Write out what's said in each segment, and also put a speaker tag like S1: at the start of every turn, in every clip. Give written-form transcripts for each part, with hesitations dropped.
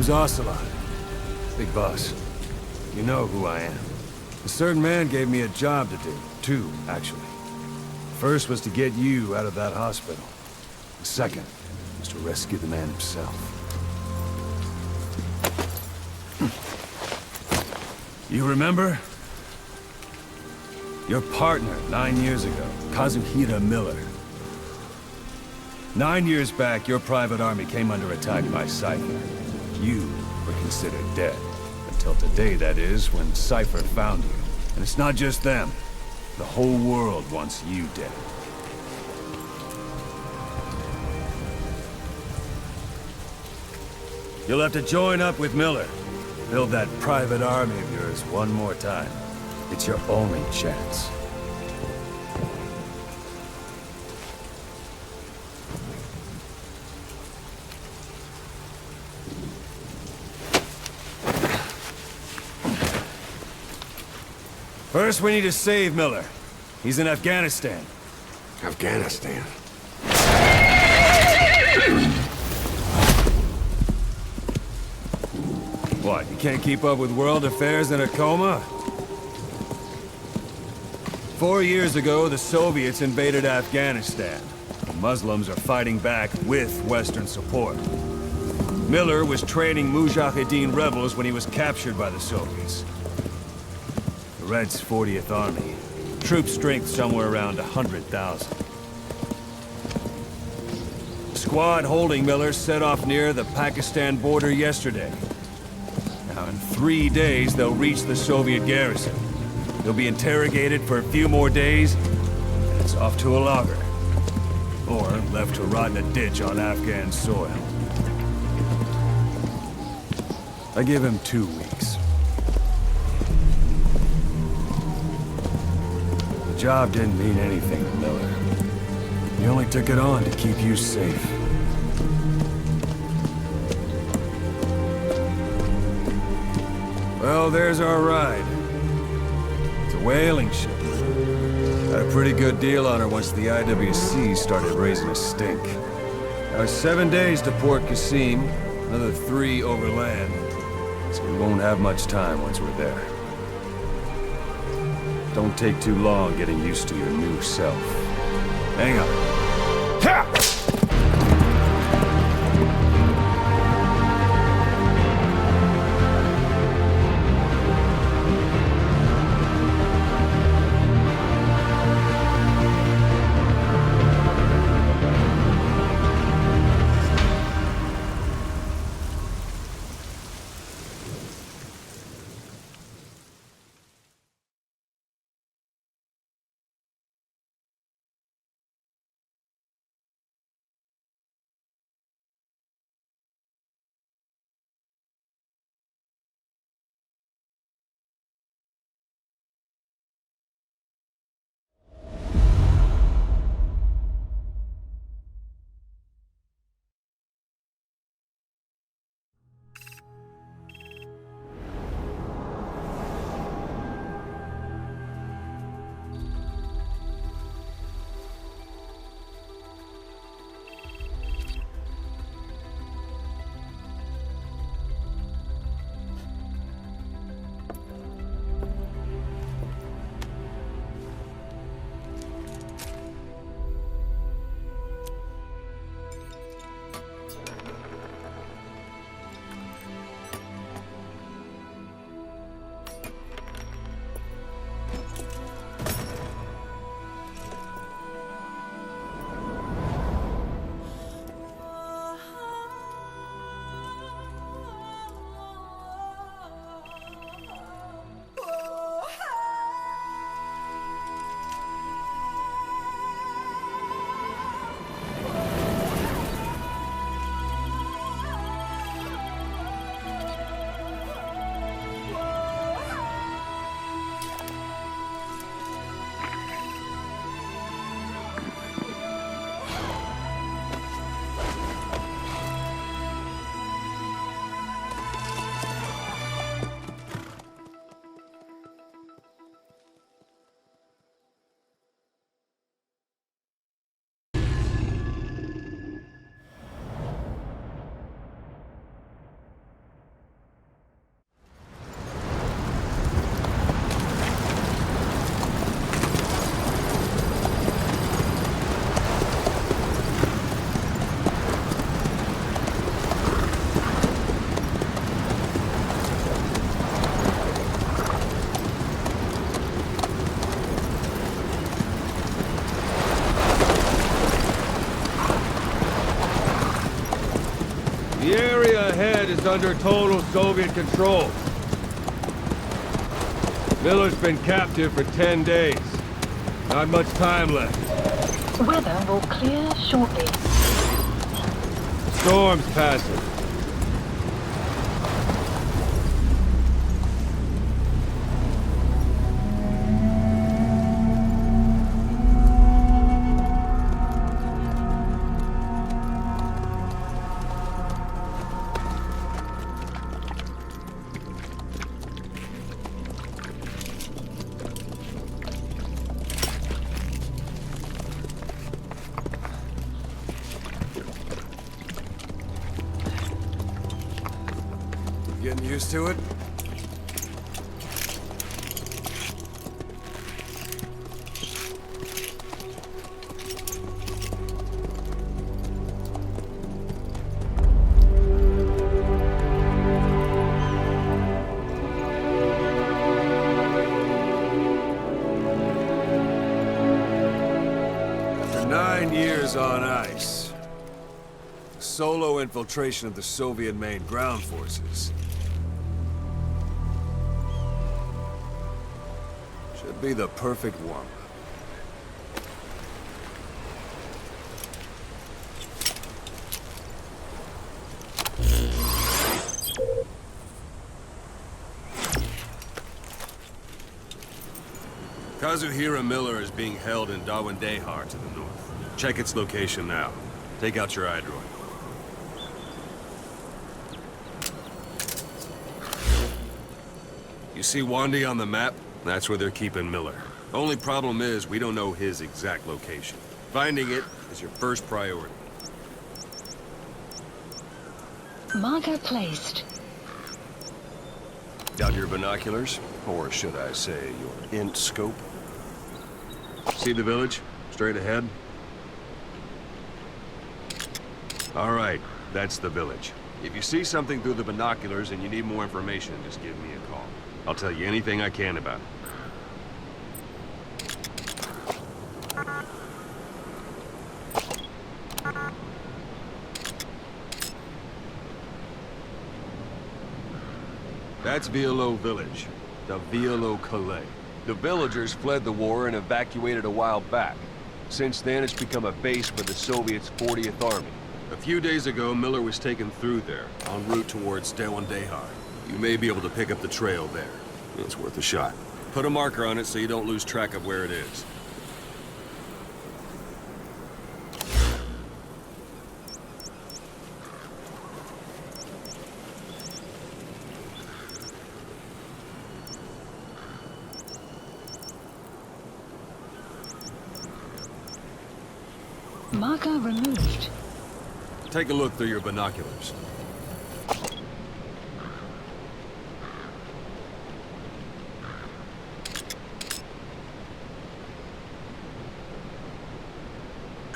S1: name's Ocelot. Big boss. You know who I am. A certain man gave me a job to do. Two, actually. First was to get you out of that hospital. The second was to rescue the man himself. You remember? Your partner 9 years ago, Kazuhira Miller. 9 years back, your private army came under attack by Cypher. You were considered dead. Until today, that is, when Cypher found you. And it's not just them. The whole world wants you dead. You'll have to join up with Miller. Build that private army of yours one more time. It's your only chance. First, we need to save Miller. He's in Afghanistan.
S2: Afghanistan?
S1: What, you can't keep up with world affairs in a coma? 4 years ago, the Soviets invaded Afghanistan. The Muslims are fighting back with Western support. Miller was training Mujahideen rebels when he was captured by the Soviets. The Red's 40th Army. Troop strength somewhere around 100,000. The squad holding Miller set off near the Pakistan border yesterday. Now, in 3 days, they'll reach the Soviet garrison. They'll be interrogated for a few more days, and it's off to a lager. Or left to rot in a ditch on Afghan soil. I give him 2 weeks. The job didn't mean anything to Miller. He only took it on to keep you safe. Well, there's our ride. It's a whaling ship. Had a pretty good deal on her once the IWC started raising a stink. Now, 7 days to Port Qasim, another 3 overland. So we won't have much time once we're there. Don't take too long getting used to your new self. Hang on. Ha! The area ahead is under total Soviet control. Miller's been captive for 10 days. Not much time left.
S3: Weather will clear shortly.
S1: Storm's passing.
S2: Getting used to it?
S1: After 9 years on ice, solo infiltration of the Soviet main ground forces should be the perfect warm-up. Kazuhira Miller is being held in Dawandehar to the north. Check its location now. Take out your iDroid. You see Wandi on the map? That's where they're keeping Miller. Only problem is, we don't know his exact location. Finding it is your first priority.
S3: Marker placed.
S1: Got your binoculars? Or should I say, your int scope? See the village? Straight ahead? All right, that's the village. If you see something through the binoculars and you need more information, just give me a call. I'll tell you anything I can about it. That's Violo Village, the Violo Calais. The villagers fled the war and evacuated a while back. Since then, it's become a base for the Soviets' 40th Army. A few days ago, Miller was taken through there, en route towards Dawandehar. You may be able to pick up the trail there. It's worth a shot. Put a marker on it so you don't lose track of where it is.
S3: Marker removed.
S1: Take a look through your binoculars.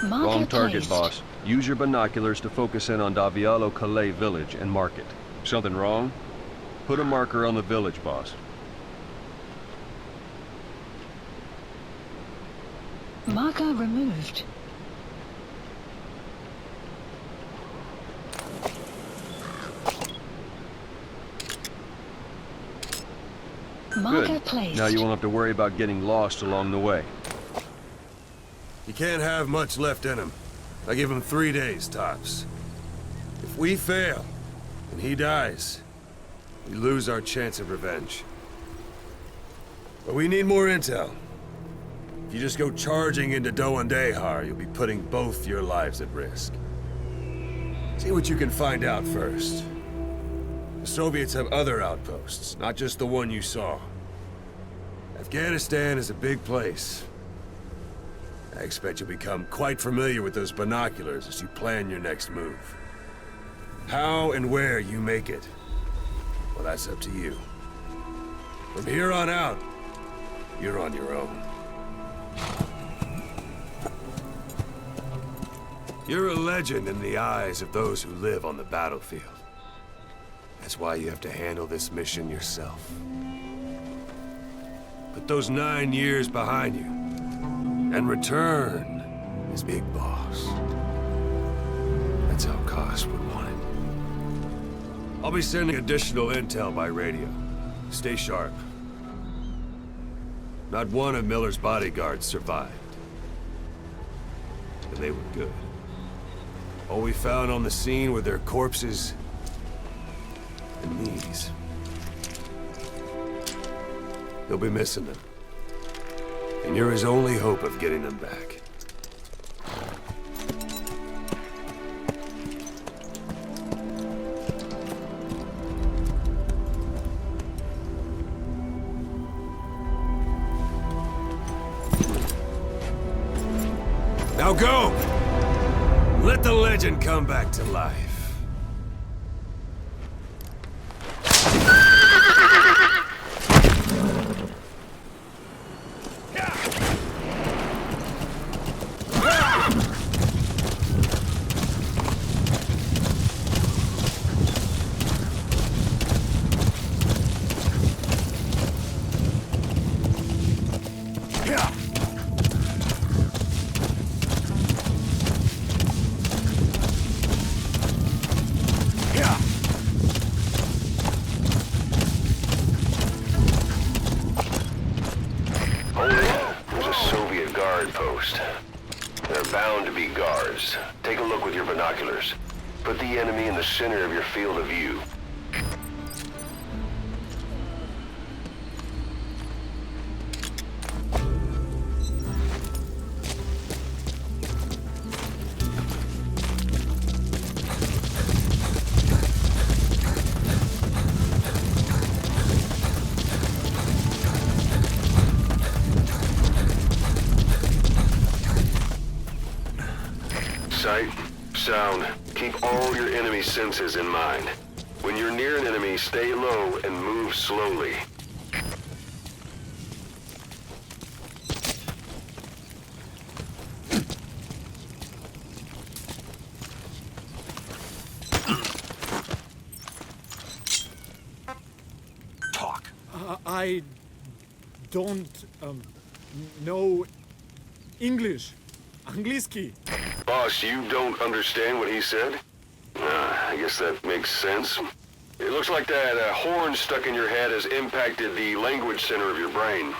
S3: Marker
S1: Wrong target,
S3: placed.
S1: boss. Use your binoculars to focus in on Davialo Calais village and mark it. Something wrong? Put a marker on the village, boss.
S3: Marker removed. Marker
S1: Good.
S3: placed.
S1: Now you won't have to worry about getting lost along the way. He can't have much left in him. I give him 3 days, tops. If we fail, and he dies, we lose our chance of revenge. But we need more intel. If you just go charging into Dawandehar, you'll be putting both your lives at risk. See what you can find out first. The Soviets have other outposts, not just the one you saw. Afghanistan is a big place. I expect you'll become quite familiar with those binoculars as you plan your next move. How and where you make it, well, that's up to you. From here on out, you're on your own. You're a legend in the eyes of those who live on the battlefield. That's why you have to handle this mission yourself. Put those 9 years behind you, and return as Big Boss. That's how Koss would want it. I'll be sending additional intel by radio. Stay sharp. Not one of Miller's bodyguards survived. And they were good. All we found on the scene were their corpses and these. You'll be missing them. And you're his only hope of getting them back. Now go! Let the legend come back to life.
S2: Take a look with your binoculars. Put the enemy in the center of your field of view. Sight, sound, keep all your enemy senses in mind. When you're near an enemy, stay low and move slowly.
S1: Talk.
S4: I don't know English. Angliski.
S2: Boss, you don't understand what he said? I guess that makes sense. It looks like that horn stuck in your head has impacted the language center of your brain.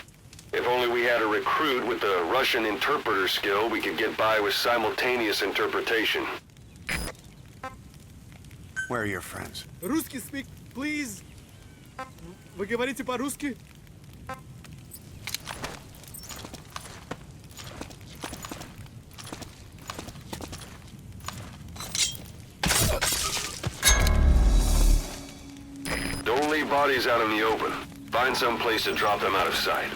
S2: If only we had a recruit with the Russian interpreter skill, we could get by with simultaneous interpretation.
S1: Where are your friends?
S4: Русский speak, please. Вы говорите по-русски?
S2: Don't leave bodies out in the open. Find some place to drop them out of sight.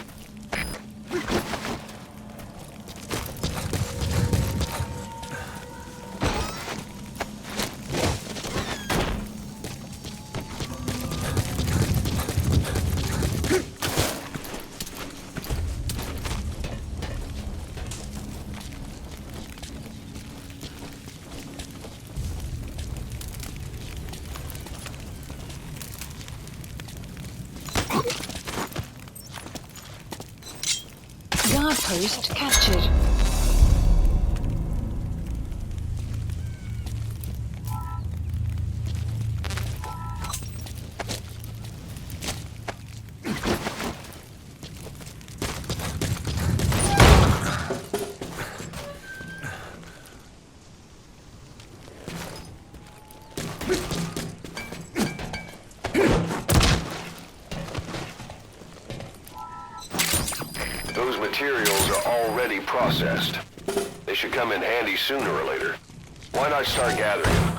S3: Guard post captured.
S2: Those materials are already processed. They should come in handy sooner or later. Why not start gathering them?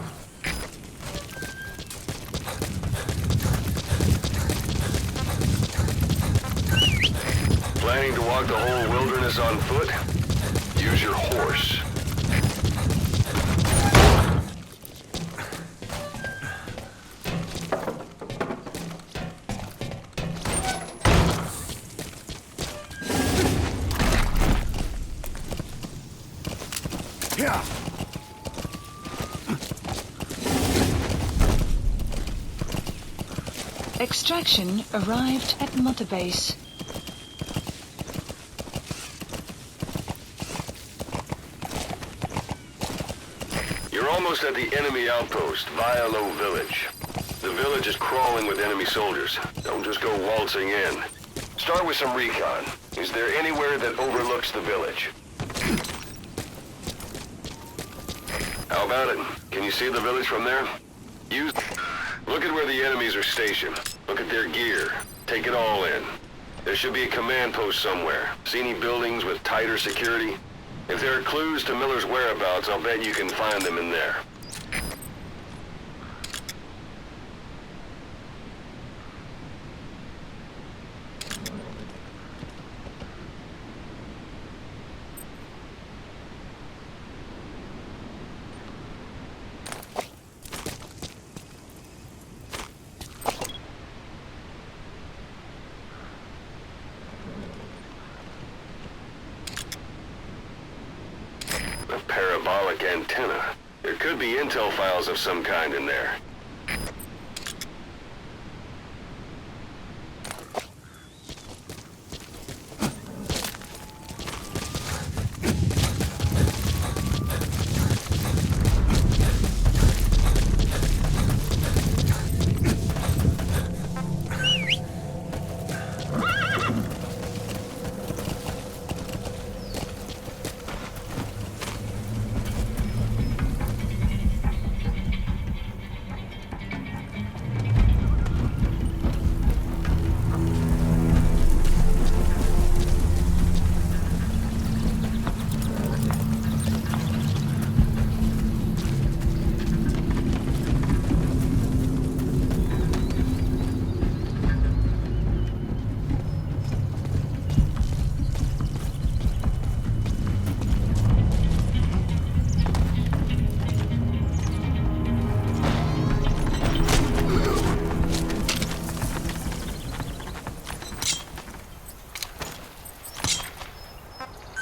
S2: Planning to walk the whole wilderness on foot? Use your horse.
S3: Extraction arrived at Mother Base.
S2: You're almost at the enemy outpost, Vialo Village. The village is crawling with enemy soldiers. Don't just go waltzing in. Start with some recon. Is there anywhere that overlooks the village? How about it? Can you see the village from there? Look at where the enemies are stationed. Look at their gear. Take it all in. There should be a command post somewhere. See any buildings with tighter security? If there are clues to Miller's whereabouts, I'll bet you can find them in there. A parabolic antenna. There could be intel files of some kind in there.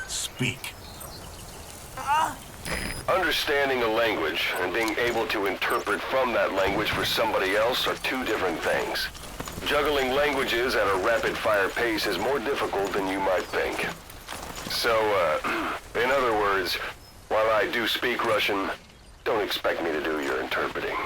S1: Speak.
S2: Understanding a language and being able to interpret from that language for somebody else are two different things. Juggling languages at a rapid-fire pace is more difficult than you might think. So, in other words, while I do speak Russian, don't expect me to do your interpreting.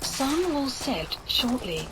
S3: Sun will set shortly.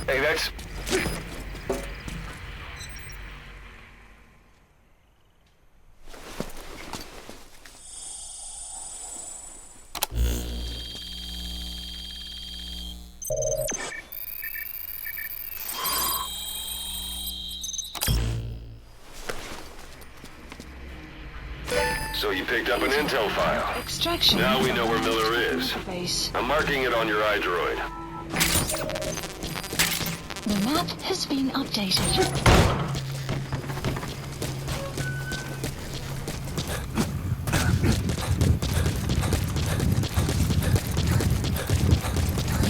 S2: Hey, that's... So you picked up an intel file.
S3: Extraction.
S2: Now we know where Miller is.
S3: Base.
S2: I'm marking it on your iDroid.
S3: The map has been updated.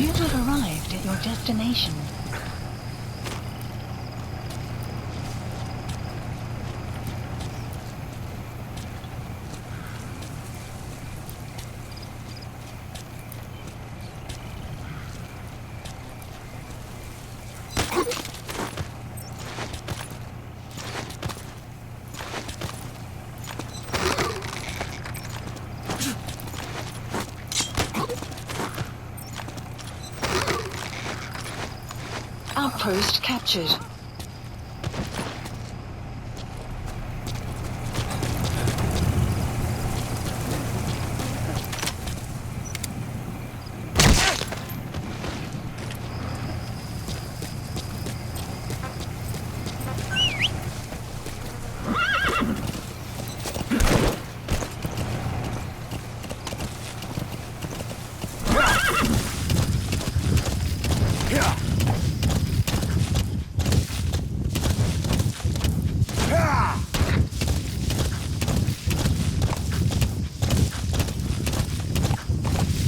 S3: You have arrived at your destination. Outpost captured.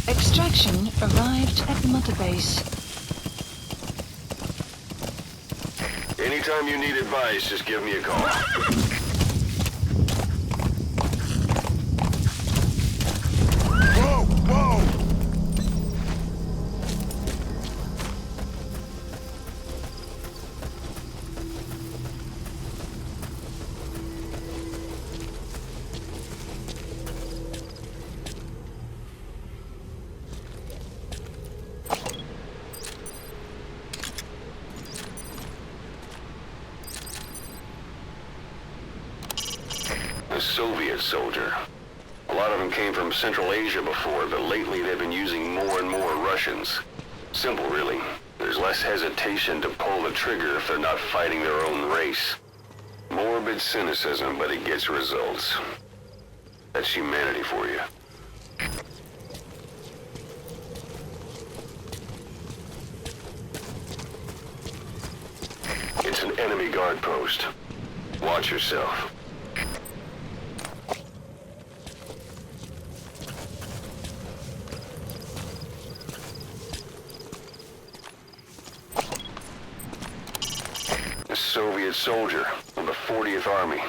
S3: Extraction arrived at Mother Base.
S2: Anytime you need advice, just give me a call. A Soviet soldier. A lot of them came from Central Asia before, but lately they've been using more and more Russians. Simple, really. There's less hesitation to pull the trigger if they're not fighting their own race. Morbid cynicism, but it gets results. That's humanity for you. It's an enemy guard post. Watch yourself. A Soviet soldier of the 40th Army.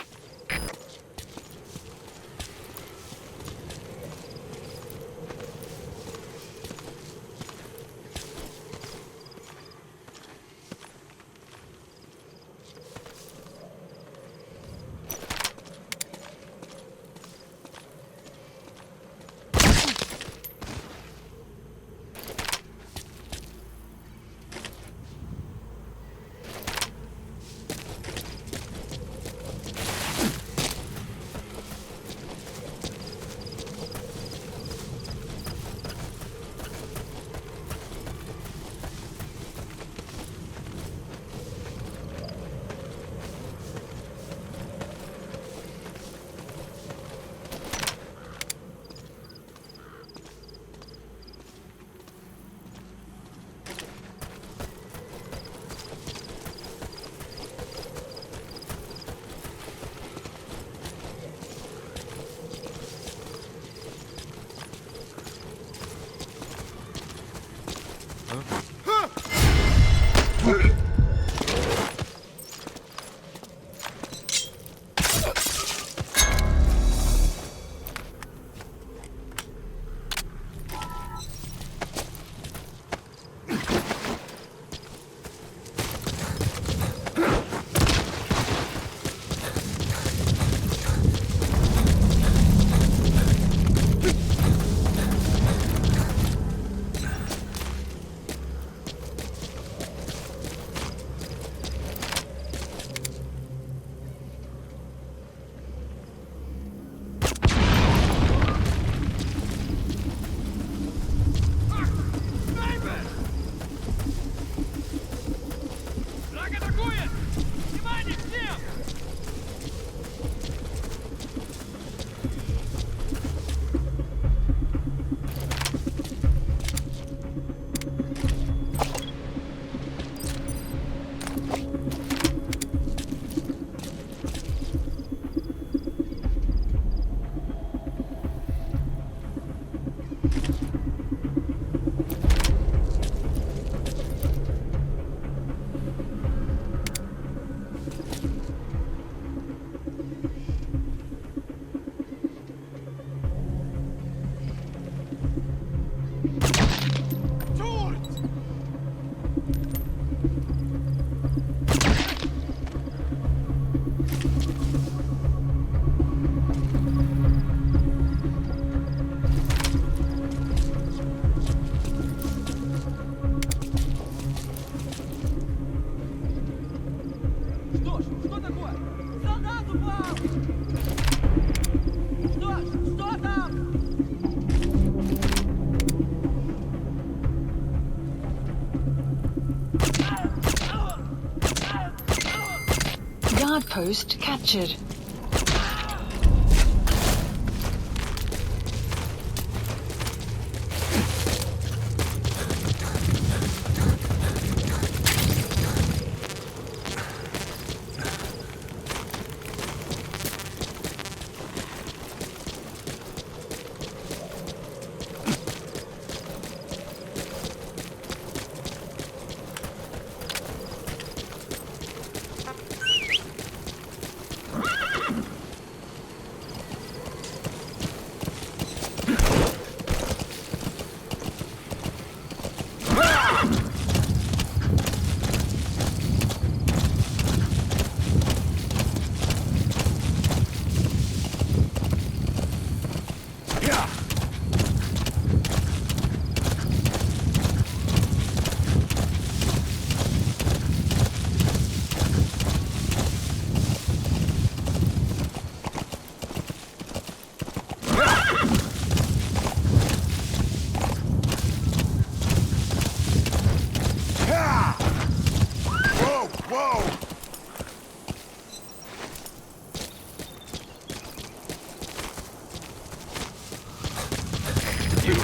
S3: Post captured.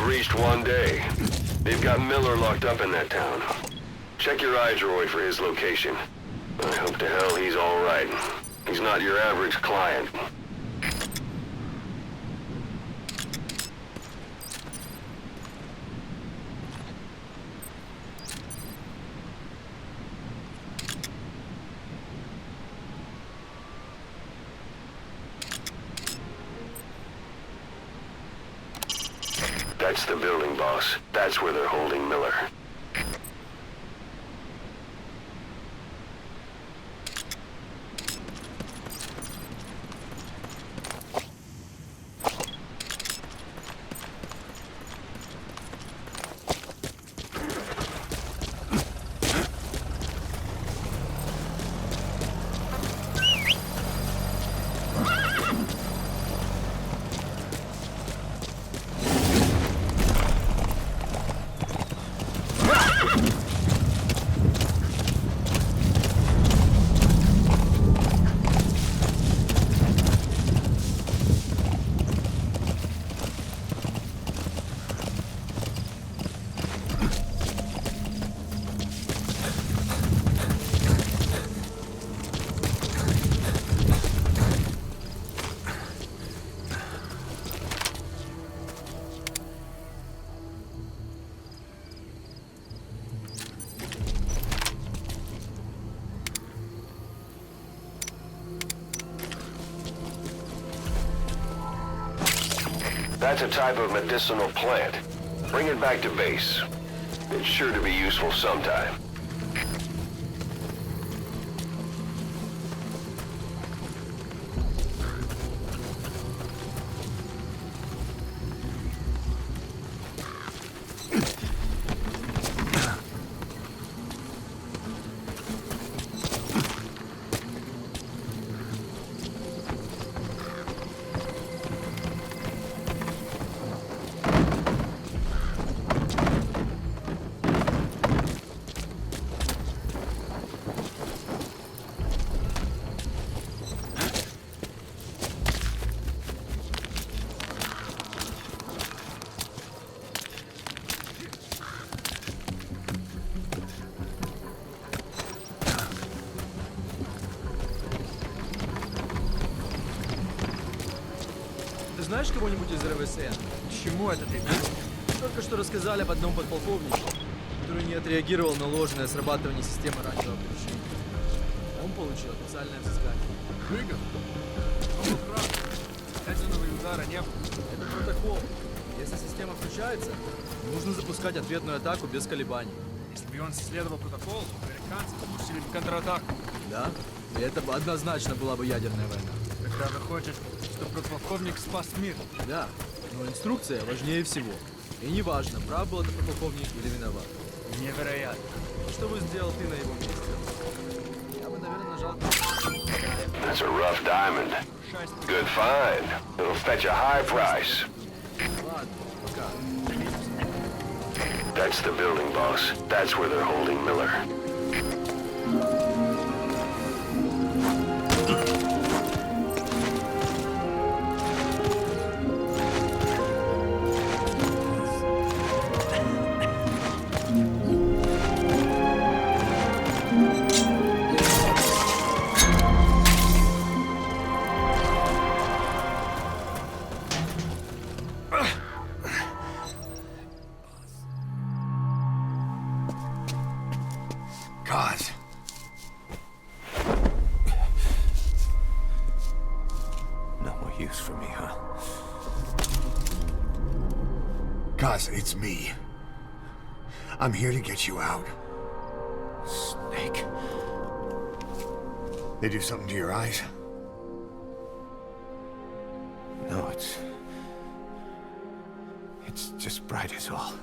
S2: reached one day. They've got Miller locked up in that town. Check your iDroid for his location. I hope to hell he's all right. He's not your average client. That's the building, boss. That's where they're holding Miller. That's a type of medicinal plant. Bring it back to base. It's sure to be useful sometime.
S5: Знаешь кого-нибудь из РВСН? К чему это ты? Только что рассказали об одном подполковнике, который не отреагировал на ложное срабатывание системы раннего оповещения. Он получил официальное взыскание.
S4: Выгодно. Он был прав. Ядерного удара не было.
S5: Это протокол. Если система включается, нужно запускать ответную атаку без колебаний.
S4: Если бы он следовал протоколу, американцы запустили бы контратаку.
S5: Да? И это бы однозначно была бы ядерная война.
S4: Тогда выходит, что подполковник спас мир.
S5: Да, но инструкция важнее всего. И неважно, прав был это подполковник или виноват.
S4: Невероятно.
S5: Что бы сделал ты на его месте? Я бы, наверное, нажал...
S2: That's a rough diamond. Good find. It'll fetch a high price.
S5: Ладно, пока.
S2: That's the building, boss. That's where they're holding Miller.
S6: It's me. I'm here to get you out. Snake. They do something to your eyes? No, it's just bright as all.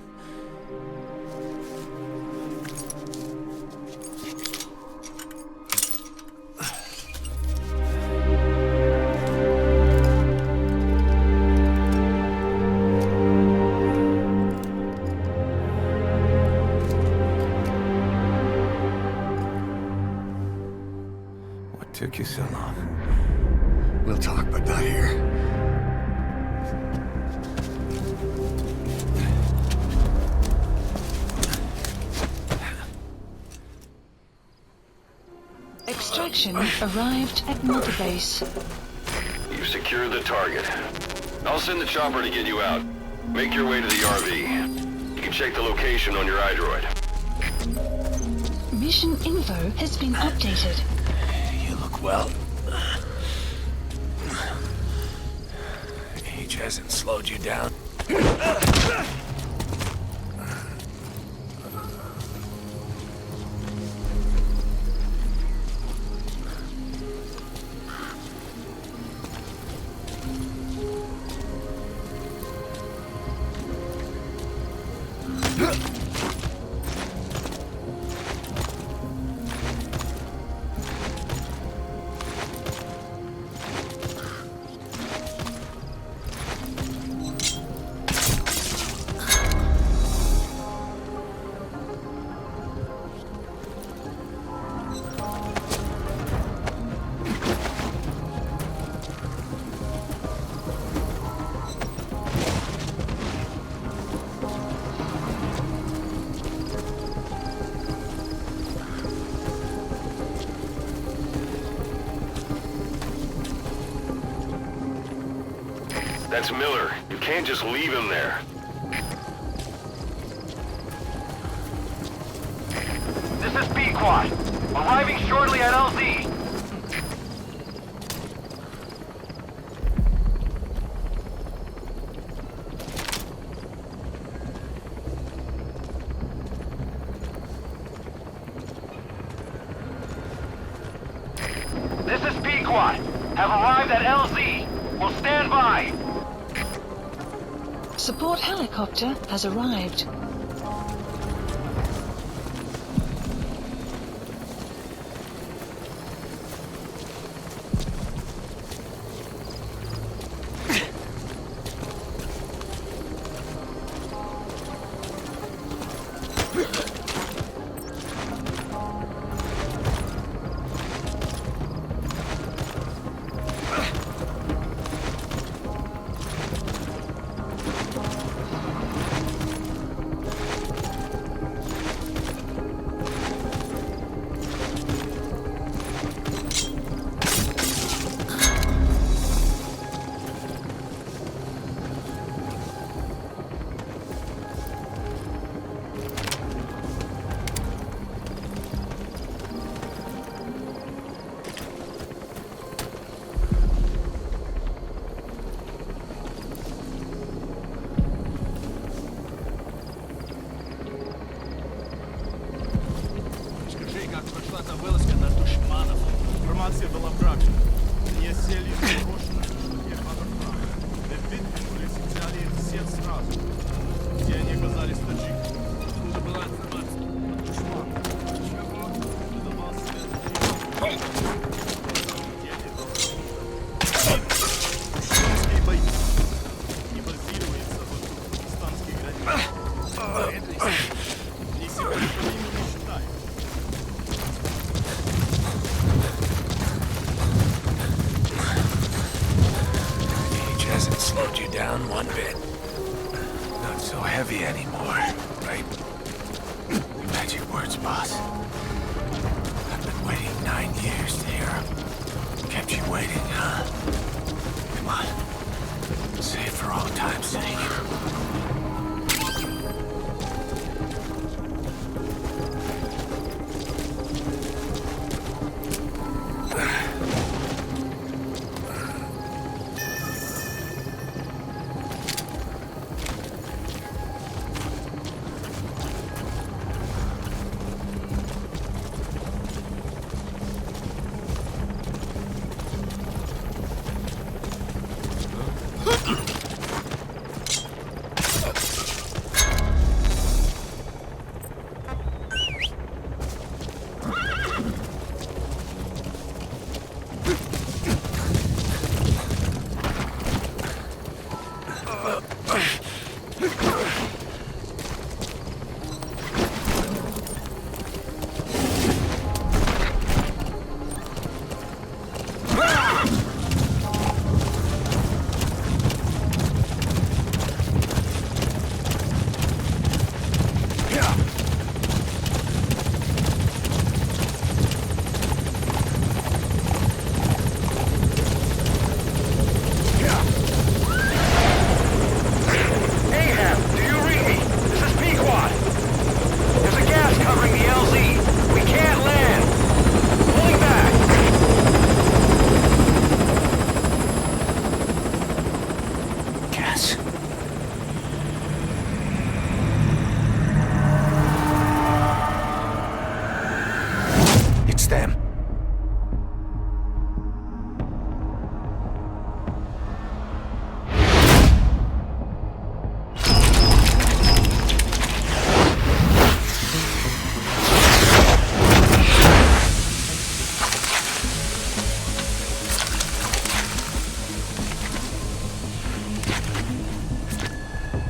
S2: Took you so long.
S6: We'll talk, but not here.
S3: extraction arrived at Mother Base.
S2: You've secured the target. I'll send the chopper to get you out. Make your way to the RV. You can check the location on your iDroid.
S3: Mission info has been updated.
S6: You look well. Age hasn't slowed you down.
S2: That's Miller. You can't just leave him there.
S7: This is B-Quad. Arriving shortly at LZ. This is B-Quad. Have arrived at LZ. Will stand by.
S3: Support helicopter has arrived.
S4: Информация была правильной. Не сели в брошенную Hepburn. Эвид улицы взяли всех сразу. Где они оказались таджики? Откуда была информация? От Душмана. Чего? Выдавался Душманские бои. Не базируется вокруг пакистанских границ. Не сегодня не считаю.
S6: Hasn't slowed you down one bit. Not so heavy anymore, right? Magic words, boss. I've been waiting 9 years to hear 'em. Kept you waiting, huh? Come on. Say it for all time's sake.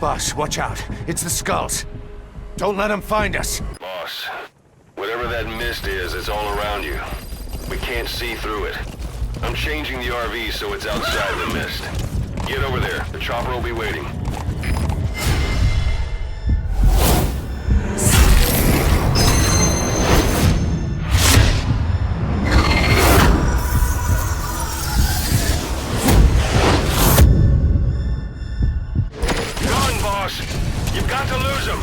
S6: Boss, watch out. It's the skulls. Don't let them find us.
S2: Boss, whatever that mist is, it's all around you. We can't see through it. I'm changing the RV so it's outside the mist. Get over there. The chopper will be waiting. Run, boss! You've got to lose him!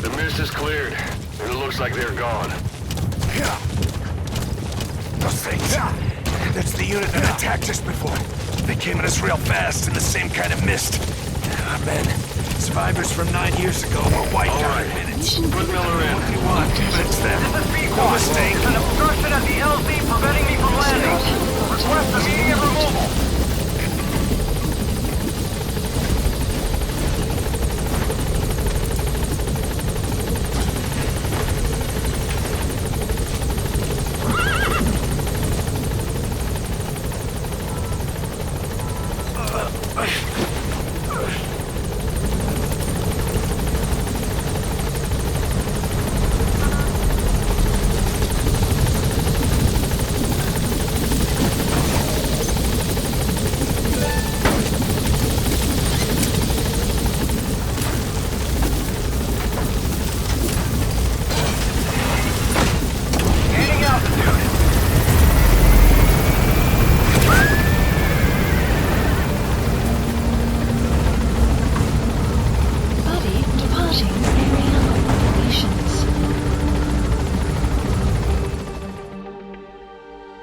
S2: The mist is cleared, and it looks like they're gone.
S6: Those things. That's the unit that attacked us before. They came at us real fast in the same kind of mist. Ah, man. Survivors from 9 years ago were wiped out in minutes.
S2: Put Miller in.
S6: What do you want? But it's them.
S7: This is Pein.
S6: No mistake.
S7: There's an obstruction at the LZ preventing me from landing. Request immediate removal.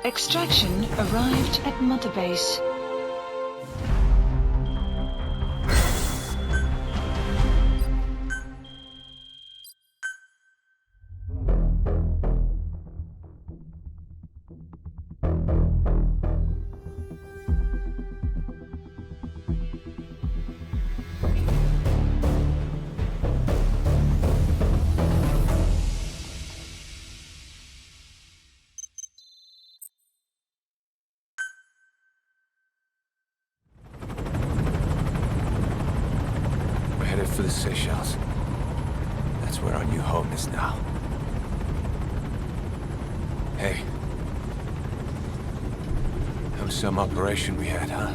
S3: Extraction arrived at Mother Base.
S6: For the Seychelles. That's where our new home is now. Hey. That was some operation we had, huh?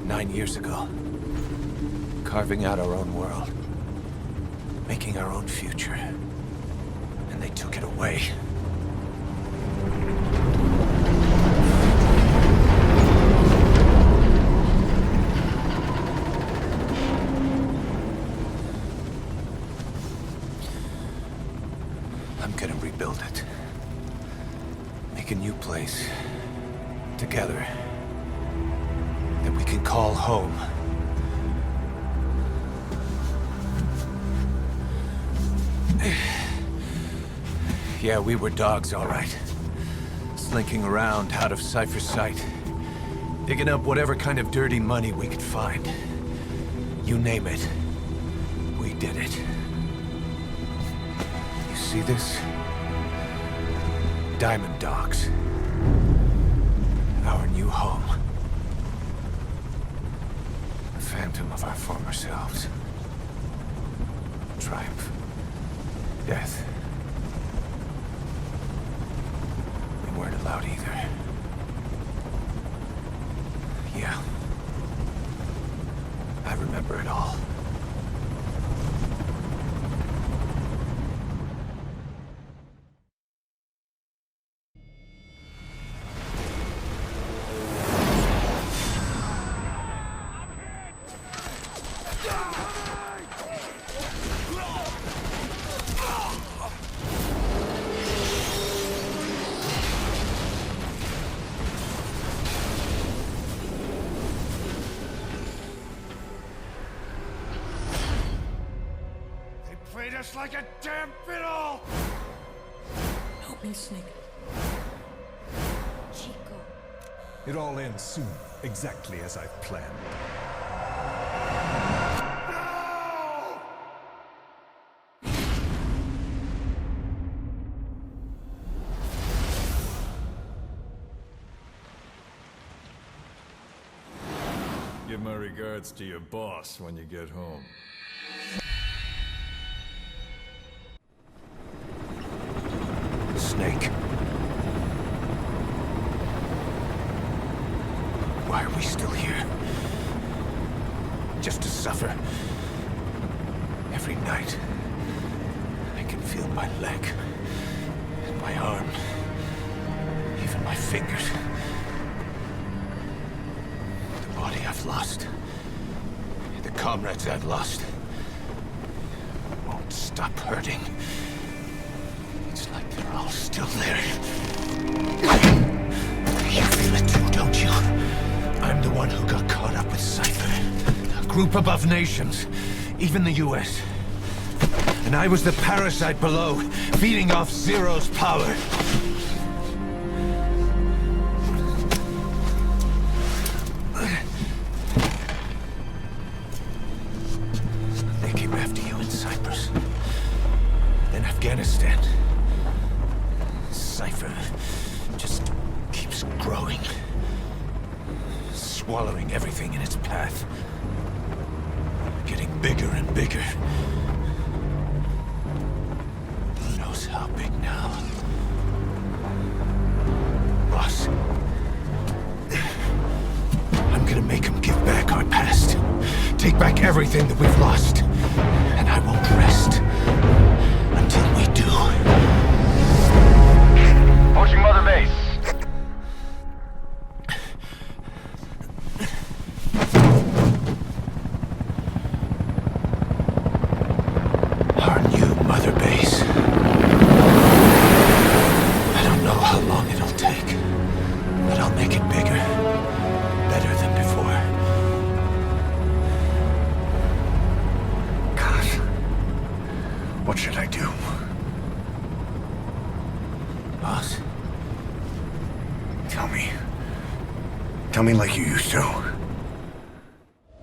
S6: 9 years ago. Carving out our own world. Making our own future. And they took it away. Rebuild it. Make a new place. Together. That we can call home. Yeah, we were dogs, all right. Slinking around out of Cypher's sight. Digging up whatever kind of dirty money we could find. You name it. We did it. You see this? Diamond Dogs. Our new home. A phantom of our former selves. Triumph. Death. We weren't allowed either. Yeah. I remember it all. Played us like a damn fiddle!
S8: Help me, Snake. Chico.
S9: It all ends soon, exactly as I've planned.
S1: Give my regards to your boss when you get home.
S6: Snake. Why are we still here? Just to suffer? Every night, I can feel my leg, and my arm, even my fingers. The body I've lost, the comrades I've lost, won't stop hurting. It's like they're all still there. You feel it too, don't you? I'm the one who got caught up with Cypher. A group above nations, even the US. And I was the parasite below, feeding off Zero's power. They came after you in Cyprus. Then Afghanistan. Cypher just keeps growing. Swallowing everything in its path. Getting bigger and bigger. Who knows how big now? Boss. I'm gonna make him give back our past. Take back everything that we've lost. And I won't rest until we do.
S7: Approaching Mother Base.
S6: Our new Mother Base. I don't know how long it'll take, but I'll make it bigger. Better than before. God. What should I do? Boss? Tell me. Tell me like you used to.